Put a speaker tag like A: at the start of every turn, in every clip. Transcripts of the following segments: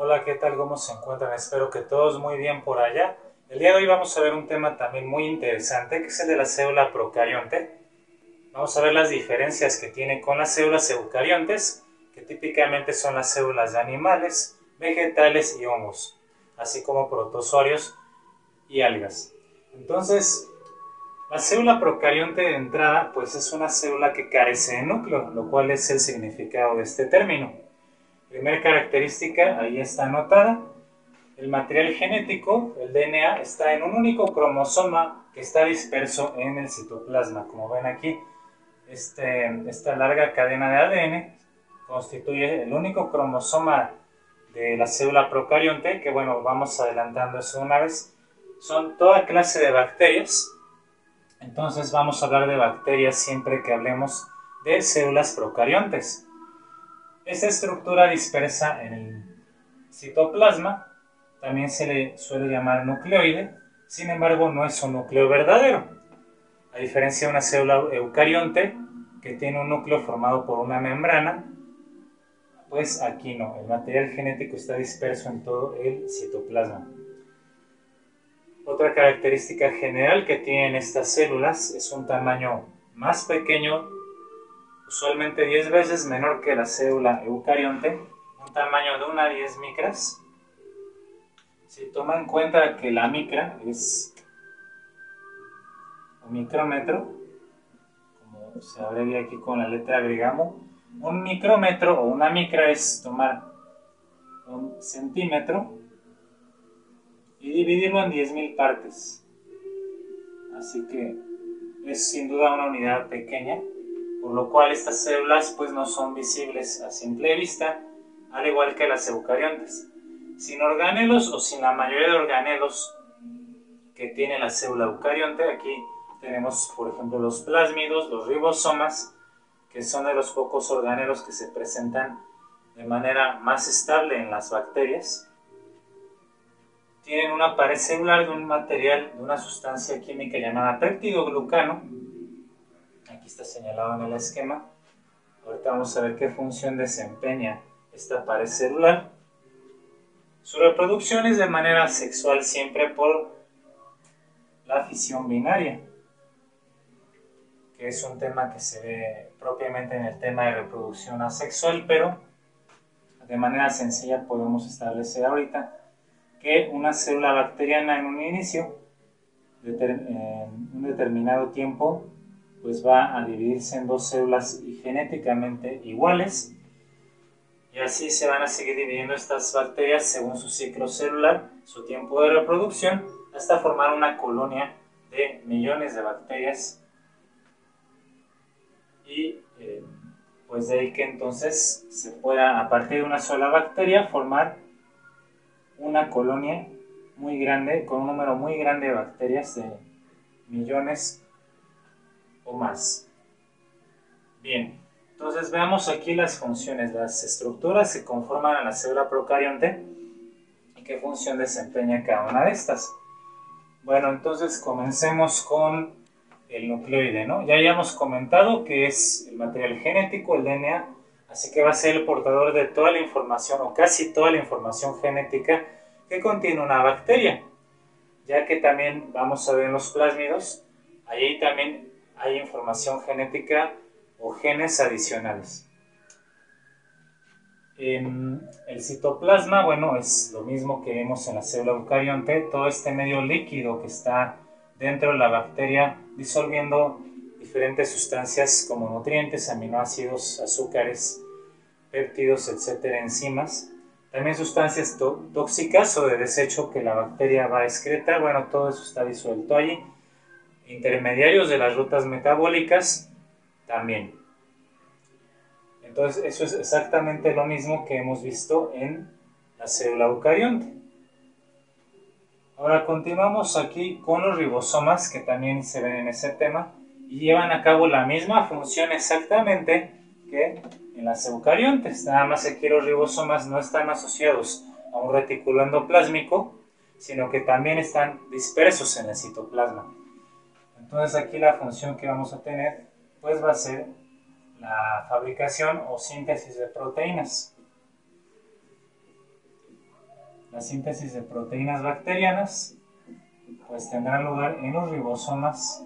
A: Hola, ¿qué tal? ¿Cómo se encuentran? Espero que todos muy bien por allá. El día de hoy vamos a ver un tema también muy interesante, que es el de la célula procarionte. Vamos a ver las diferencias que tiene con las células eucariontes, que típicamente son las células de animales, vegetales y hongos, así como protozoarios y algas. Entonces, la célula procarionte de entrada, pues es una célula que carece de núcleo, lo cual es el significado de este término. Primera característica, ahí está anotada. El material genético, el DNA, está en un único cromosoma que está disperso en el citoplasma. Como ven aquí, esta larga cadena de ADN constituye el único cromosoma de la célula procarionte, que bueno, vamos adelantando eso una vez. Son toda clase de bacterias. Entonces vamos a hablar de bacterias siempre que hablemos de células procariontes. Esta estructura dispersa en el citoplasma también se le suele llamar nucleoide, sin embargo no es un núcleo verdadero. A diferencia de una célula eucarionte que tiene un núcleo formado por una membrana, pues aquí no, el material genético está disperso en todo el citoplasma. Otra característica general que tienen estas células es un tamaño más pequeño, usualmente 10 veces menor que la célula eucarionte, un tamaño de 1 a 10 micras. Si toma en cuenta que la micra es un micrómetro, como se abrevia aquí con la letra grigamo, un micrómetro o una micra es tomar un centímetro y dividirlo en 10.000 partes. Así que es sin duda una unidad pequeña, por lo cual estas células pues no son visibles a simple vista, al igual que las eucariontes. Sin organelos o sin la mayoría de organelos que tiene la célula eucarionte, aquí tenemos por ejemplo los plásmidos, los ribosomas, que son de los pocos organelos que se presentan de manera más estable en las bacterias. Tienen una pared celular de un material, de una sustancia química llamada peptidoglucano. Aquí está señalado en el esquema. Ahorita vamos a ver qué función desempeña esta pared celular. Su reproducción es de manera sexual siempre por la fisión binaria, que es un tema que se ve propiamente en el tema de reproducción asexual, pero de manera sencilla podemos establecer ahorita que una célula bacteriana en un inicio, en un determinado tiempo, pues va a dividirse en dos células genéticamente iguales, y así se van a seguir dividiendo estas bacterias según su ciclo celular, su tiempo de reproducción, hasta formar una colonia de millones de bacterias. Y pues de ahí que entonces se pueda, a partir de una sola bacteria, formar una colonia muy grande, con un número muy grande de bacterias, de millones o más. Bien, entonces veamos aquí las funciones, las estructuras que conforman a la célula procarionte y qué función desempeña cada una de estas. Bueno, entonces comencemos con el nucleoide, ¿no? Ya habíamos comentado que es el material genético, el DNA, así que va a ser el portador de toda la información o casi toda la información genética que contiene una bacteria, ya que también vamos a ver en los plásmidos, ahí también hay información genética o genes adicionales. En el citoplasma, bueno, es lo mismo que vemos en la célula eucarionte, todo este medio líquido que está dentro de la bacteria disolviendo diferentes sustancias como nutrientes, aminoácidos, azúcares, péptidos, etcétera, enzimas. También sustancias tóxicas o de desecho que la bacteria va a excretar, bueno, todo eso está disuelto allí. Intermediarios de las rutas metabólicas también. Entonces eso es exactamente lo mismo que hemos visto en la célula eucarionte. Ahora continuamos aquí con los ribosomas, que también se ven en ese tema y llevan a cabo la misma función exactamente que en las eucariontes, nada más que aquí los ribosomas no están asociados a un retículo endoplásmico, sino que también están dispersos en el citoplasma. Entonces aquí la función que vamos a tener pues va a ser la fabricación o síntesis de proteínas. la síntesis de proteínas bacterianas pues tendrá lugar en los ribosomas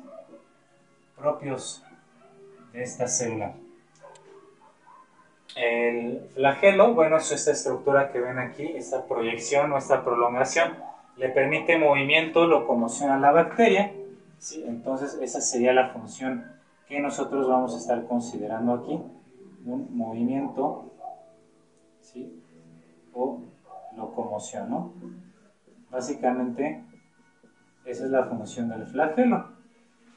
A: propios de esta célula. El flagelo, bueno, es esta estructura que ven aquí, esta proyección o esta prolongación, le permite movimiento, locomoción a la bacteria, ¿sí? Entonces esa sería la función que nosotros vamos a estar considerando aquí, un movimiento, ¿sí? O locomoción, ¿no? Básicamente esa es la función del flagelo.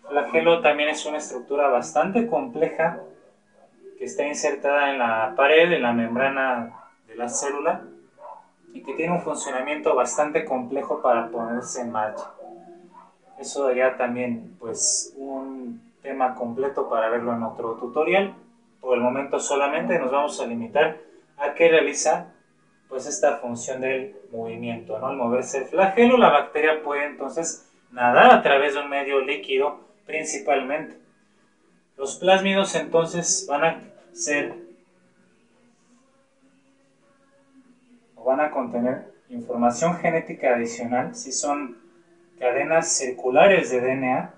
A: El flagelo también es una estructura bastante compleja que está insertada en la pared, en la membrana de la célula, y que tiene un funcionamiento bastante complejo para ponerse en marcha. Eso daría también pues un tema completo para verlo en otro tutorial. Por el momento solamente nos vamos a limitar a que realiza pues esta función del movimiento, ¿no? Al moverse el flagelo, la bacteria puede entonces nadar a través de un medio líquido principalmente. Los plásmidos entonces van a contener información genética adicional si son cadenas circulares de DNA,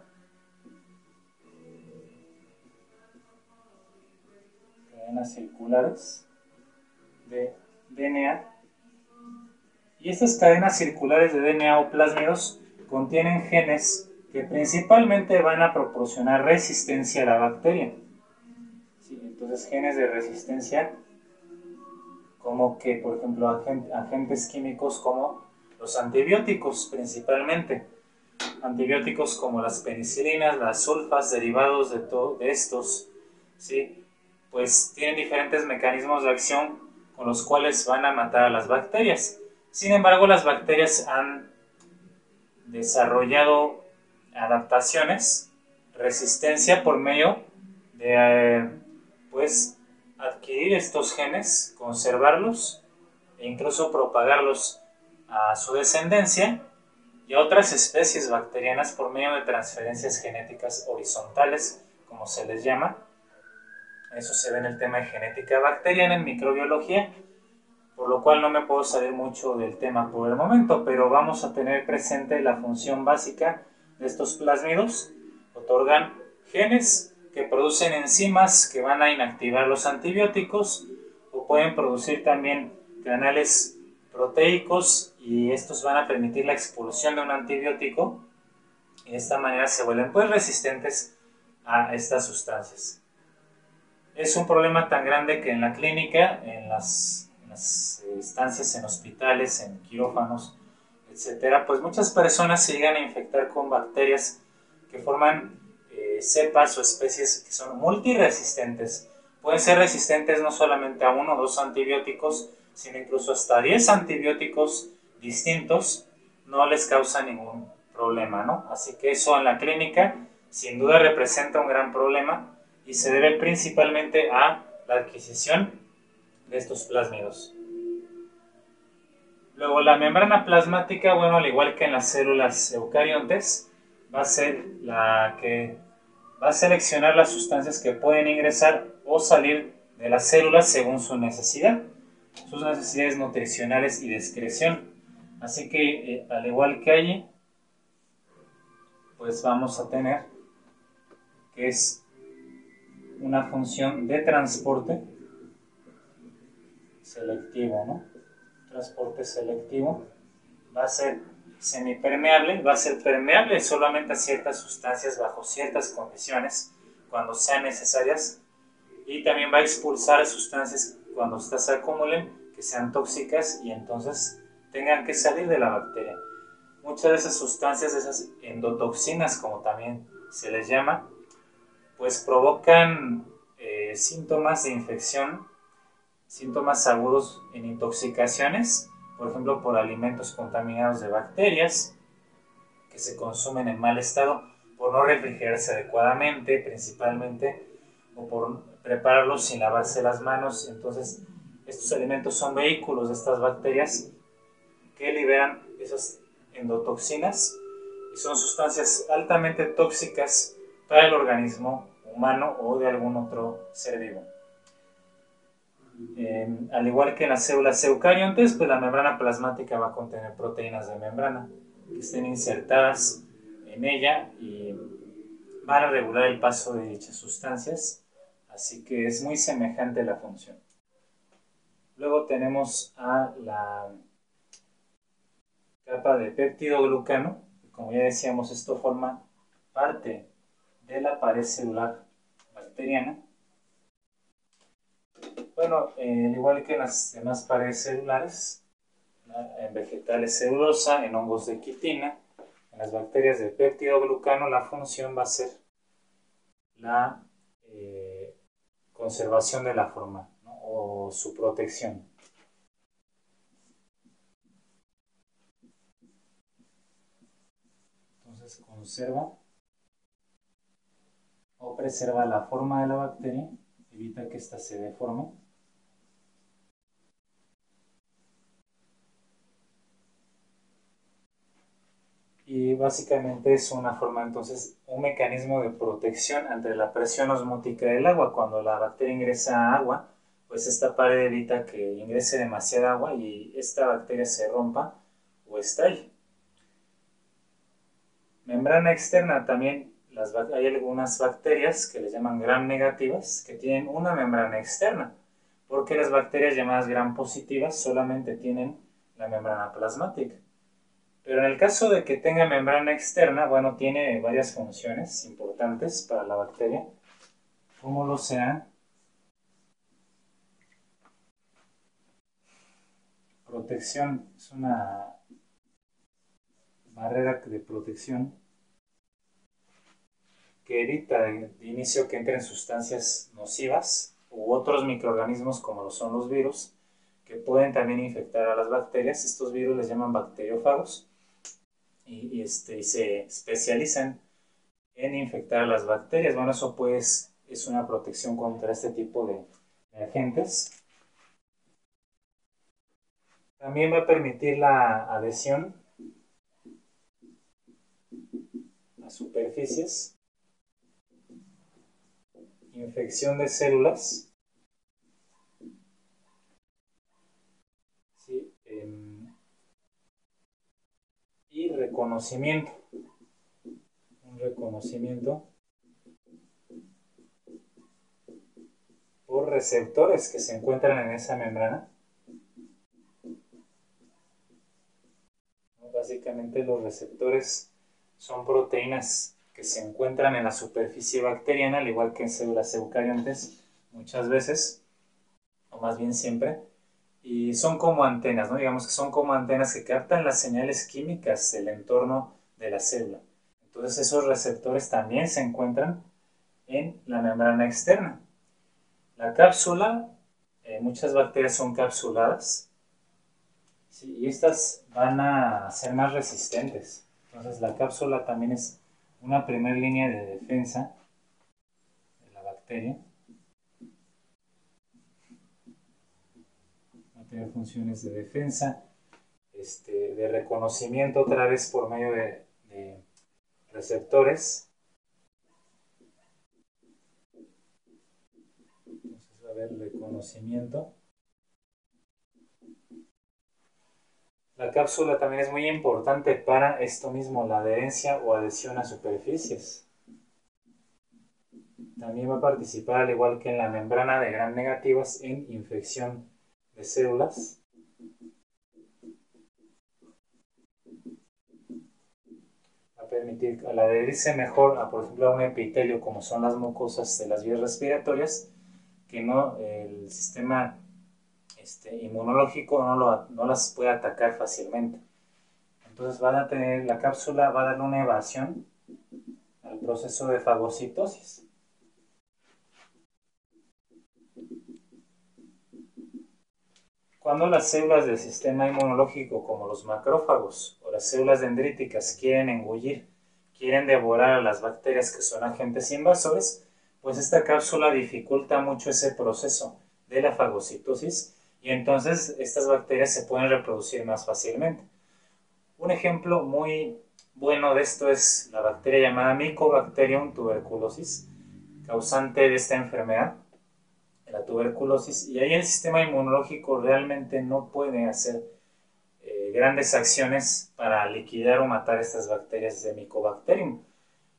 A: y estas cadenas circulares de DNA o plásmidos contienen genes que principalmente van a proporcionar resistencia a la bacteria. ¿Sí? Entonces genes de resistencia como que, por ejemplo, agentes químicos como los antibióticos principalmente. Antibióticos como las penicilinas, las sulfas, derivados de estos, ¿sí? Pues tienen diferentes mecanismos de acción con los cuales van a matar a las bacterias. Sin embargo, las bacterias han desarrollado adaptaciones, resistencia por medio de pues adquirir estos genes, conservarlos e incluso propagarlos a su descendencia y a otras especies bacterianas por medio de transferencias genéticas horizontales, como se les llama. Eso se ve en el tema de genética bacteriana en microbiología, por lo cual no me puedo salir mucho del tema por el momento, pero vamos a tener presente la función básica de estos plásmidos. Otorgan genes que producen enzimas que van a inactivar los antibióticos, o pueden producir también canales proteicos, y estos van a permitir la expulsión de un antibiótico, y de esta manera se vuelven pues resistentes a estas sustancias. Es un problema tan grande que en la clínica, en las estancias en hospitales, en quirófanos, etcétera, pues muchas personas se llegan a infectar con bacterias que forman cepas o especies que son multiresistentes. Pueden ser resistentes no solamente a 1 o 2 antibióticos, sino incluso hasta 10 antibióticos distintos, no les causa ningún problema, ¿no? Así que eso en la clínica sin duda representa un gran problema y se debe principalmente a la adquisición de estos plásmidos. Luego la membrana plasmática, bueno, al igual que en las células eucariontes, va a ser la que va a seleccionar las sustancias que pueden ingresar o salir de las células según su necesidad, sus necesidades nutricionales y de excreción. Así que al igual que allí, pues vamos a tener que es una función de transporte selectivo, ¿no? Transporte selectivo va a ser semipermeable, va a ser permeable solamente a ciertas sustancias bajo ciertas condiciones cuando sean necesarias, y también va a expulsar sustancias cuando estas se acumulen que sean tóxicas y entonces tengan que salir de la bacteria. Muchas de esas sustancias, esas endotoxinas como también se les llama, pues provocan síntomas de infección, síntomas agudos en intoxicaciones, por ejemplo por alimentos contaminados de bacterias que se consumen en mal estado por no refrigerarse adecuadamente principalmente, o por prepararlos sin lavarse las manos. Entonces estos alimentos son vehículos de estas bacterias que liberan esas endotoxinas y son sustancias altamente tóxicas para el organismo humano o de algún otro ser vivo. Al igual que en las células eucariontes, pues la membrana plasmática va a contener proteínas de membrana que estén insertadas en ella y van a regular el paso de dichas sustancias, así que es muy semejante la función. Luego tenemos a la capa de péptidoglucano, como ya decíamos, esto forma parte de la pared celular bacteriana. Bueno, al igual que en las demás paredes celulares, en vegetales celulosa, en hongos de quitina, en las bacterias de péptidoglucano, la función va a ser la conservación de la forma, ¿no? O su protección. Entonces conserva o preserva la forma de la bacteria, evita que ésta se deforme. Y básicamente es una forma, entonces, un mecanismo de protección ante la presión osmótica del agua. Cuando la bacteria ingresa agua, pues esta pared evita que ingrese demasiada agua y esta bacteria se rompa o estalle. Membrana externa también, hay algunas bacterias que les llaman gram negativas que tienen una membrana externa, porque las bacterias llamadas gram positivas solamente tienen la membrana plasmática. Pero en el caso de que tenga membrana externa, bueno, tiene varias funciones importantes para la bacteria, como lo sea protección, es una barrera de protección que evita de inicio que entren sustancias nocivas u otros microorganismos como lo son los virus, que pueden también infectar a las bacterias. Estos virus les llaman bacteriófagos y se especializan en infectar a las bacterias. Bueno, eso pues es una protección contra este tipo de agentes. También va a permitir la adhesión a superficies, infección de células, ¿sí? Y reconocimiento. Un reconocimiento por receptores que se encuentran en esa membrana. Básicamente los receptores son proteínas que se encuentran en la superficie bacteriana, al igual que en células eucariontes muchas veces, o más bien siempre, y son como antenas, ¿no? Digamos que son como antenas que captan las señales químicas del entorno de la célula. Entonces esos receptores también se encuentran en la membrana externa. La cápsula, muchas bacterias son capsuladas, ¿sí? Y estas van a ser más resistentes. Entonces la cápsula también es una primera línea de defensa de la bacteria. Va a tener funciones de defensa, de reconocimiento otra vez por medio de receptores. Entonces va a haber reconocimiento. La cápsula también es muy importante para esto mismo, la adherencia o adhesión a superficies. También va a participar, al igual que en la membrana de gram negativas, en infección de células. Va a permitir, al adherirse mejor a, por ejemplo, a un epitelio, como son las mucosas de las vías respiratorias, que no el sistema inmunológico no las puede atacar fácilmente. Entonces la cápsula va a darle una evasión al proceso de fagocitosis. Cuando las células del sistema inmunológico, como los macrófagos o las células dendríticas, quieren engullir, quieren devorar a las bacterias que son agentes invasores, pues esta cápsula dificulta mucho ese proceso de la fagocitosis y entonces estas bacterias se pueden reproducir más fácilmente. Un ejemplo muy bueno de esto es la bacteria llamada Mycobacterium tuberculosis, causante de esta enfermedad. la tuberculosis, y ahí el sistema inmunológico realmente no puede hacer grandes acciones para liquidar o matar estas bacterias de Mycobacterium.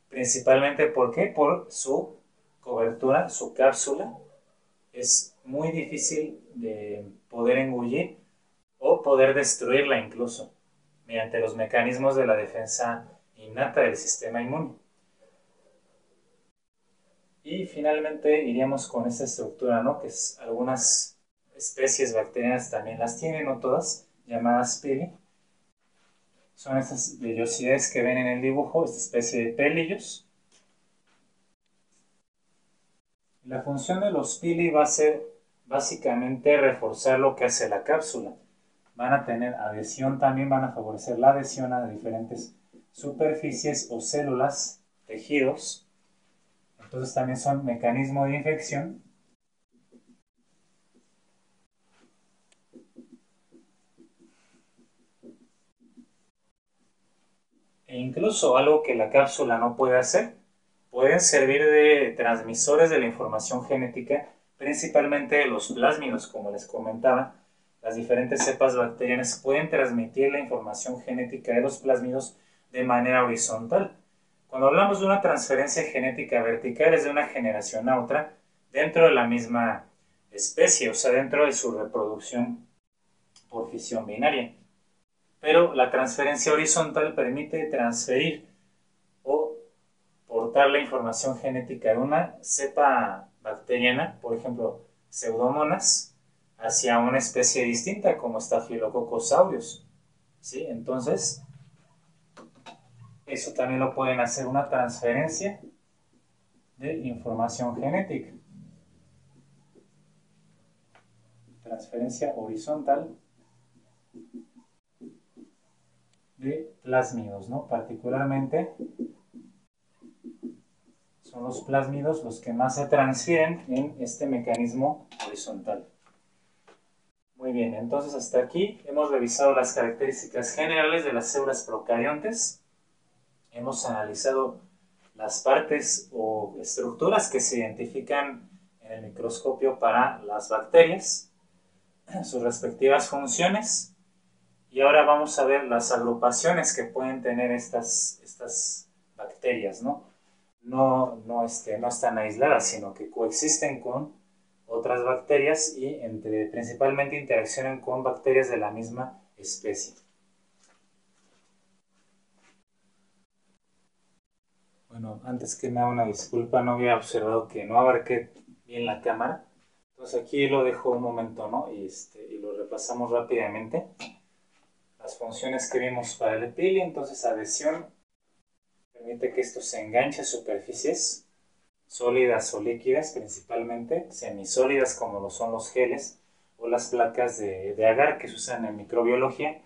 A: Principalmente, ¿por qué? Por su cobertura, su cápsula. Es muy difícil de poder engullir o poder destruirla incluso mediante los mecanismos de la defensa innata del sistema inmune. Y finalmente iríamos con esta estructura, ¿no? Que algunas especies bacterianas también las tienen, no todas, llamadas pili. Son estas vellosidades que ven en el dibujo, esta especie de pelillos. La función de los pili va a ser básicamente reforzar lo que hace la cápsula. Van a tener adhesión, también van a favorecer la adhesión a diferentes superficies o células, tejidos. Entonces también son mecanismos de infección. E incluso algo que la cápsula no puede hacer, pueden servir de transmisores de la información genética, principalmente de los plásmidos, como les comentaba. Las diferentes cepas bacterianas pueden transmitir la información genética de los plásmidos de manera horizontal. Cuando hablamos de una transferencia genética vertical, es de una generación a otra dentro de la misma especie, o sea, dentro de su reproducción por fisión binaria. Pero la transferencia horizontal permite transferir o portar la información genética de una cepa bacteriana, por ejemplo, Pseudomonas, hacia una especie distinta como Staphylococcus aureus. ¿Sí? Entonces, eso también lo pueden hacer, una transferencia de información genética. Transferencia horizontal de plásmidos, ¿no? Particularmente son los plásmidos los que más se transfieren en este mecanismo horizontal. Muy bien, entonces hasta aquí hemos revisado las características generales de las células procariontes. Hemos analizado las partes o estructuras que se identifican en el microscopio para las bacterias, sus respectivas funciones, y ahora vamos a ver las agrupaciones que pueden tener estas bacterias, ¿no? No están aisladas, sino que coexisten con otras bacterias y principalmente interaccionan con bacterias de la misma especie. Bueno, antes que nada una disculpa, no había observado que no abarqué bien la cámara. Entonces aquí lo dejo un momento, ¿no? Y lo repasamos rápidamente. Las funciones que vimos para el epitelio, entonces adhesión, permite que esto se enganche a superficies sólidas o líquidas, principalmente semisólidas como lo son los geles o las placas de agar que se usan en microbiología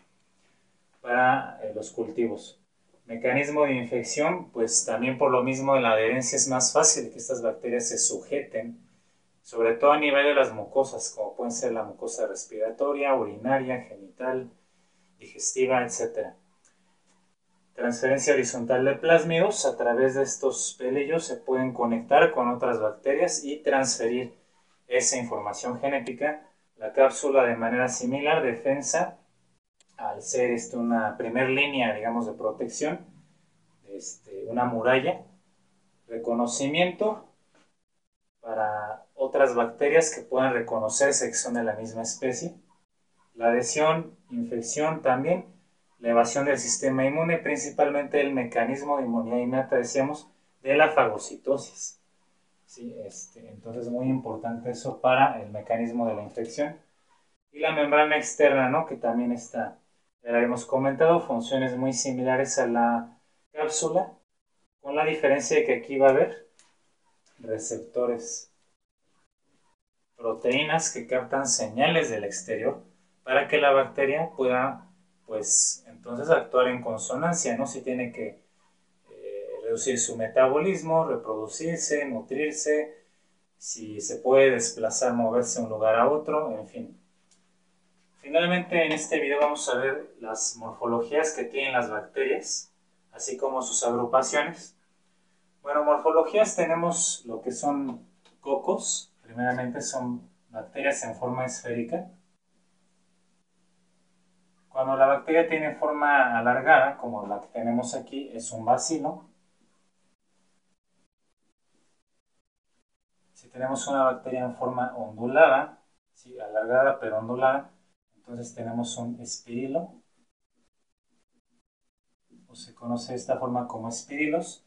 A: para los cultivos. Mecanismo de infección, pues también por lo mismo en la adherencia es más fácil que estas bacterias se sujeten, sobre todo a nivel de las mucosas, como pueden ser la mucosa respiratoria, urinaria, genital, digestiva, etc. Transferencia horizontal de plásmidos. A través de estos pelillos se pueden conectar con otras bacterias y transferir esa información genética. La cápsula de manera similar, defensa, al ser una primer línea, digamos, de protección, una muralla, reconocimiento para otras bacterias que puedan reconocerse que son de la misma especie. La adhesión, infección también, la evasión del sistema inmune, principalmente el mecanismo de inmunidad innata, decíamos, de la fagocitosis. ¿Sí? Entonces, muy importante eso para el mecanismo de la infección. Y la membrana externa, ¿no? Que también está, ya la hemos comentado, funciones muy similares a la cápsula, con la diferencia de que aquí va a haber receptores, proteínas que captan señales del exterior para que la bacteria pueda, pues, entonces actuar en consonancia, ¿no? Si tiene que reducir su metabolismo, reproducirse, nutrirse, si se puede desplazar, moverse de un lugar a otro, en fin. Finalmente, en este video vamos a ver las morfologías que tienen las bacterias, así como sus agrupaciones. Bueno, morfologías tenemos lo que son cocos, primeramente son bacterias en forma esférica. Cuando la bacteria tiene forma alargada, como la que tenemos aquí, es un bacilo. Si tenemos una bacteria en forma ondulada, sí, alargada pero ondulada, entonces tenemos un espirilo, o se conoce esta forma como espirilos.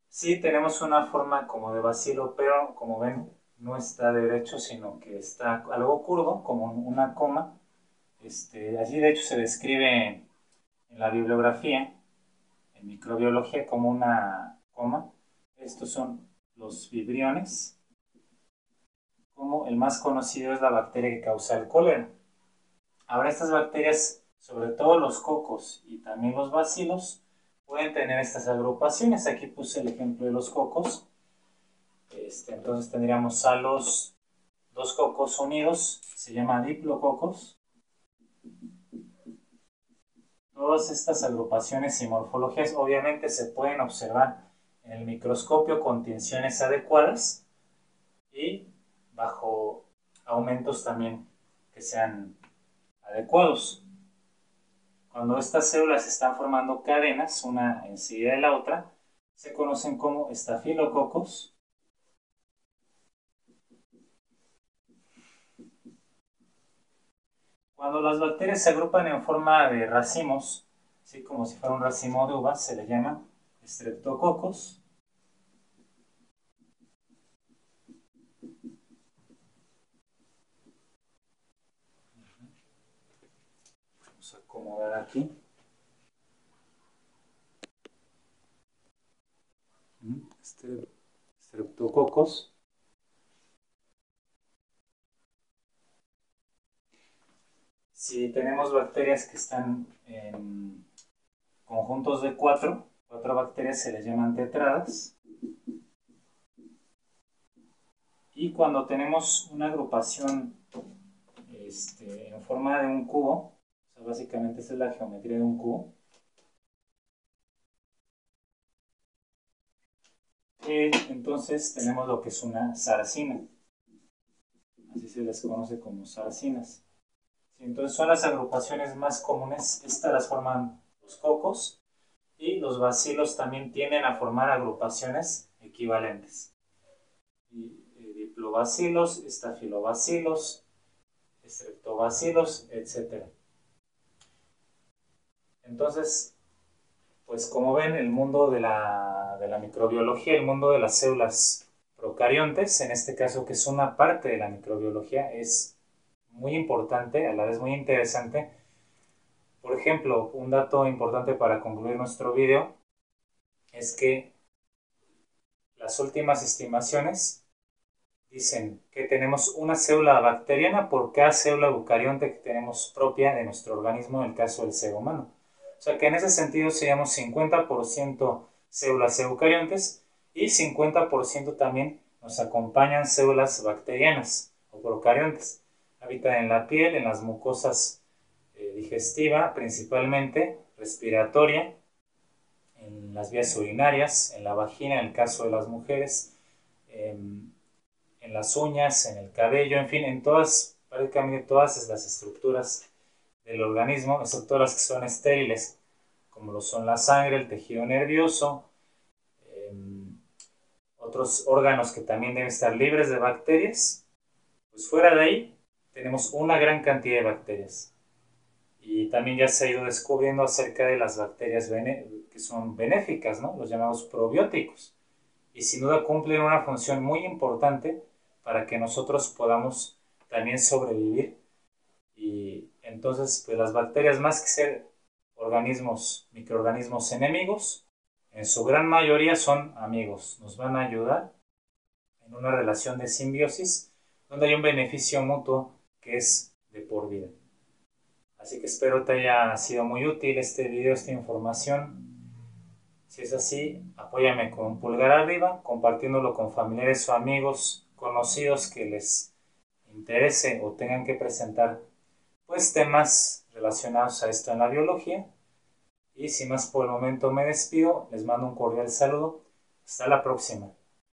A: Si tenemos una forma como de bacilo, pero como ven, no está derecho, sino que está algo curvo, como una coma. Allí de hecho se describe en la bibliografía, en microbiología, como una coma. Estos son los vibriones. Como el más conocido es la bacteria que causa el cólera. Ahora estas bacterias, sobre todo los cocos y también los bacilos, pueden tener estas agrupaciones. Aquí puse el ejemplo de los cocos. Entonces tendríamos a los dos cocos unidos, se llama diplococos. Todas estas agrupaciones y morfologías obviamente se pueden observar en el microscopio con tinciones adecuadas y bajo aumentos también que sean adecuados. Cuando estas células están formando cadenas, una enseguida de la otra, se conocen como estafilococos. Cuando las bacterias se agrupan en forma de racimos, ¿sí? Como si fuera un racimo de uvas, se le llama streptococos. Vamos a acomodar aquí. Streptococos. Si tenemos bacterias que están en conjuntos de cuatro bacterias, se les llaman tetradas. Y cuando tenemos una agrupación en forma de un cubo, o sea, básicamente esta es la geometría de un cubo, entonces tenemos lo que es una sarcina. Así se les conoce como sarcinas. Entonces son las agrupaciones más comunes. Estas las forman los cocos y los bacilos también tienden a formar agrupaciones equivalentes. Diplobacilos, estafilobacilos, streptobacilos, etc. Entonces, pues como ven, el mundo de la microbiología, el mundo de las células procariontes, en este caso que es una parte de la microbiología, es muy importante, a la vez muy interesante. Por ejemplo, un dato importante para concluir nuestro video es que las últimas estimaciones dicen que tenemos una célula bacteriana por cada célula eucarionte que tenemos propia de nuestro organismo, en el caso del ser humano. O sea que en ese sentido seríamos 50% células eucariontes y 50% también nos acompañan células bacterianas o procariontes. Habitan en la piel, en las mucosas digestiva, principalmente respiratoria, en las vías urinarias, en la vagina, en el caso de las mujeres, en las uñas, en el cabello, en fin, en todas, prácticamente todas las estructuras del organismo, excepto las que son estériles, como lo son la sangre, el tejido nervioso, otros órganos que también deben estar libres de bacterias. Pues fuera de ahí tenemos una gran cantidad de bacterias. Y también ya se ha ido descubriendo acerca de las bacterias que son benéficas, ¿no? Los llamados probióticos. Y sin duda cumplen una función muy importante para que nosotros podamos también sobrevivir. Y entonces, pues las bacterias, más que ser microorganismos enemigos, en su gran mayoría son amigos. Nos van a ayudar en una relación de simbiosis donde hay un beneficio mutuo que es de por vida. Así que espero te haya sido muy útil este video, esta información. Si es así, apóyame con un pulgar arriba, compartiéndolo con familiares o amigos conocidos que les interese o tengan que presentar pues temas relacionados a esto en la biología. Y sin más por el momento me despido, les mando un cordial saludo. Hasta la próxima.